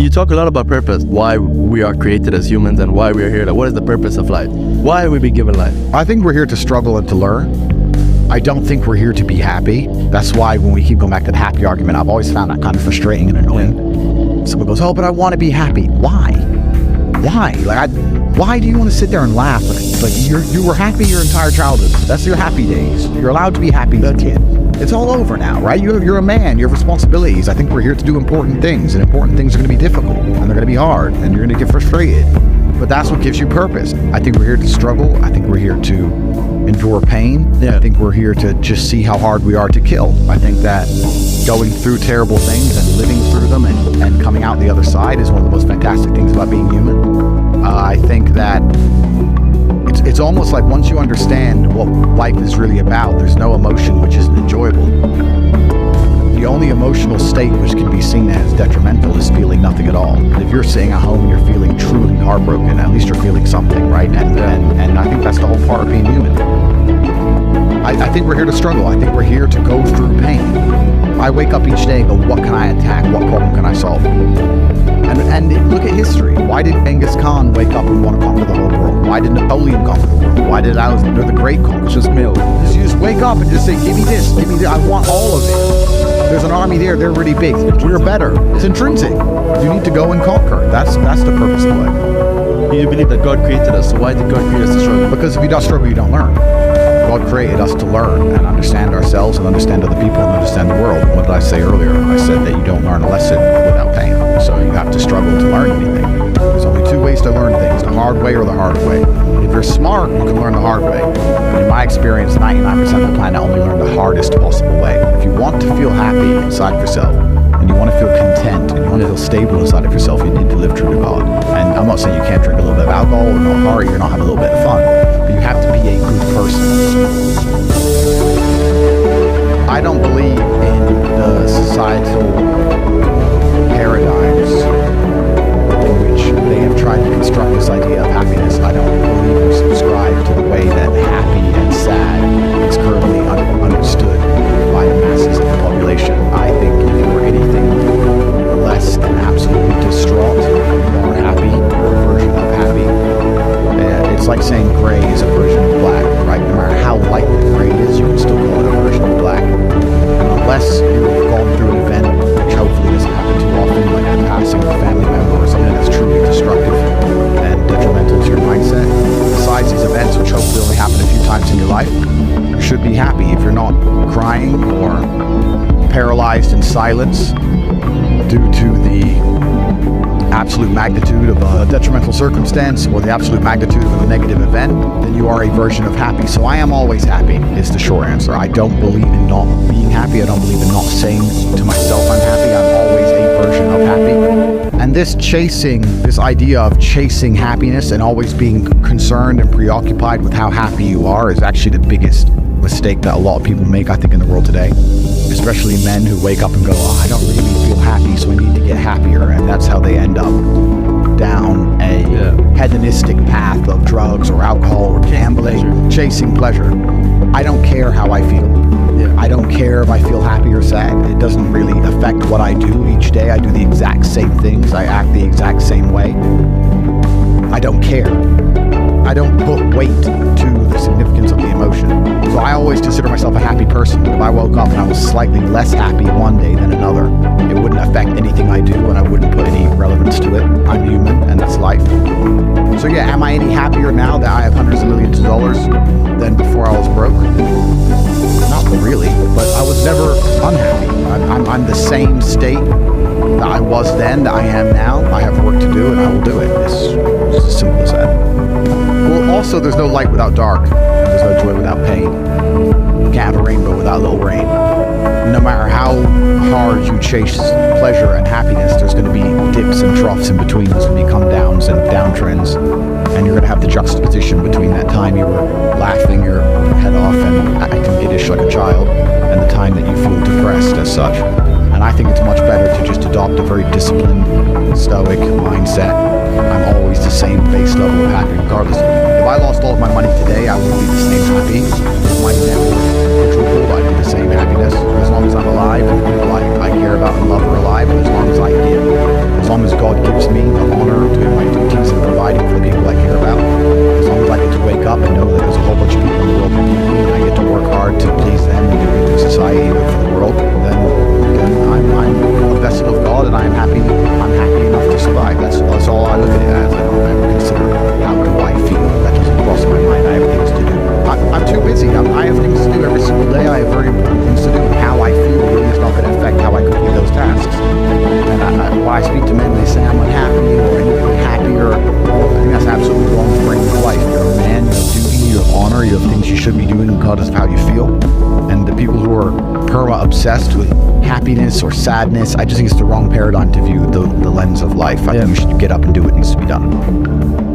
You talk a lot about purpose, why we are created as humans and why we are here. Like, what is the purpose of life? Why have we been given life? I think we're here to struggle and to learn. I don't think we're here to be happy. That's why when we keep going back to the happy argument, I've always found that kind of frustrating and annoying. Someone goes, oh, but I want to be happy. Why? Why? Why do you want to sit there and laugh? Like you were happy your entire childhood. That's your happy days. You're allowed to be happy as a kid. It's all over now, right? You're a man. You have responsibilities. I think we're here to do important things, and important things are going to be difficult, and they're going to be hard, and you're going to get frustrated. But that's what gives you purpose. I think we're here to struggle. I think we're here to endure pain. Yeah. I think we're here to just see how hard we are to kill. I think that going through terrible things and living through them and coming out the other side is one of the most fantastic things about being human. I think that it's almost like once you understand what life is really about, there's no emotion which isn't enjoyable. The only emotional state which can be seen as detrimental is feeling nothing at all. If you're sitting at home and you're feeling truly heartbroken, at least you're feeling something, right? And I think that's the whole part of being human. I think we're here to struggle. I think we're here to go through pain. I wake up each day and go, what can I attack? What problem can I solve? And look at history. Why did Genghis Khan wake up and want to conquer the whole world? Why did Napoleon conquer the world? Why did Alexander the Great conquer? Just milk. You just wake up and just say, give me this, give me that. I want all of it. There's an army there, they're really big. We're better. It's intrinsic. You need to go and conquer. That's the purpose of life. You believe that God created us, so why did God create us to struggle? Because if you don't struggle, you don't learn. God created us to learn and understand ourselves and understand other people and understand the world. What did I say earlier? I said that you don't learn a lesson without pain. So you have to struggle to learn anything. There's only two ways to learn things, the hard way or the hard way. If you're smart, you can learn the hard way. But in my experience, 99% of the planet only learn the hardest possible way. If you want to feel happy inside of yourself, and you want to feel content, and you want to feel stable inside of yourself, you need to live true to God. And I'm not saying you can't drink a little bit of alcohol or not party or not have a little bit of fun, but you have to be a good person. I don't believe in the societal paradigms in which they have tried to construct this idea of happiness. I don't believe or subscribe to the way that happy and sad is currently understood by the masses of the population. I think if you were anything less than absolutely distraught or happy, or a version of happy, it's like saying gray is a version of black, right? No matter how light the gray is, you can still call it a version of black. And unless you've gone through an event, which hopefully doesn't happen too often, like the passing of a family member or something that's truly destructive and detrimental to your mindset, besides these events, which hopefully only happen a few times in your life, you should be happy. If you're not crying or paralyzed in silence due to the absolute magnitude of a detrimental circumstance or the absolute magnitude of a negative event, then you are a version of happy. So I am always happy is the short answer. I don't believe in not being happy. I don't believe in not saying to myself I'm happy. I'm always a version of happy. And this idea of chasing happiness and always being concerned and preoccupied with how happy you are is actually the biggest mistake that a lot of people make, I think, in the world today. Especially men who wake up and go, oh, I don't really feel happy, so I need to get happier. And that's how they end up down a hedonistic path of drugs or alcohol or gambling, chasing pleasure. I don't care how I feel. I don't care if I feel happy or sad. It doesn't really affect what I do each day. I do the exact same things. I act the exact same way. I don't care. I don't put weight to the significance of the emotion. So I always consider myself a happy person. If I woke up and I was slightly less happy one day than another, it wouldn't affect anything I do and I wouldn't put any relevance to it. I'm human and that's life. So yeah, am I any happier now that I have hundreds of millions of dollars than before I was broke? Not really, but I was never unhappy. I'm the same state that I was then that I am now. I have work to do and I will do it. It's as simple as that. Well, also, there's no light without dark. There's no joy without pain. You can't have a rainbow without a little rain. No matter how hard you chase pleasure and happiness, there's going to be dips and troughs in between. There's going to be come downs and downtrends. And you're going to have the juxtaposition between that time you were laughing your head off and acting kiddish like a child and the time that you feel depressed as such. And I think it's much better to just adopt a very disciplined, stoic mindset. I'm always the same base level of happy regardless. If I lost all of my money today, I would be the same happy. If my network quadrupled, I'd be the same happiness. As long as I'm alive and the people I care about and love are alive, and as long as I give, as long as God gives me the honor of doing my duties and providing for the people I care about, as long as I get to wake up and know that there's a whole bunch of people in the world who need me, and I get to work hard to please them and do good for society and good for the world, then I'm a vessel of God, and I'm happy enough to survive. That's all I look at it as. I don't ever consider how do I feel. That doesn't cross my mind. I have things to do. I'm too busy. I have things to do every single day. I have very important things to do. And how I feel really is not going to affect how I complete those tasks. And when I speak to men, they say I'm unhappy or I need to be happier. I think that's absolutely wrong frame of life. You're a man, you have duty, you have honor, you have things you should be doing regardless of how you feel. And the people who are obsessed with happiness or sadness, I just think it's the wrong paradigm to view the lens of life. I think you should get up and do what needs to be done.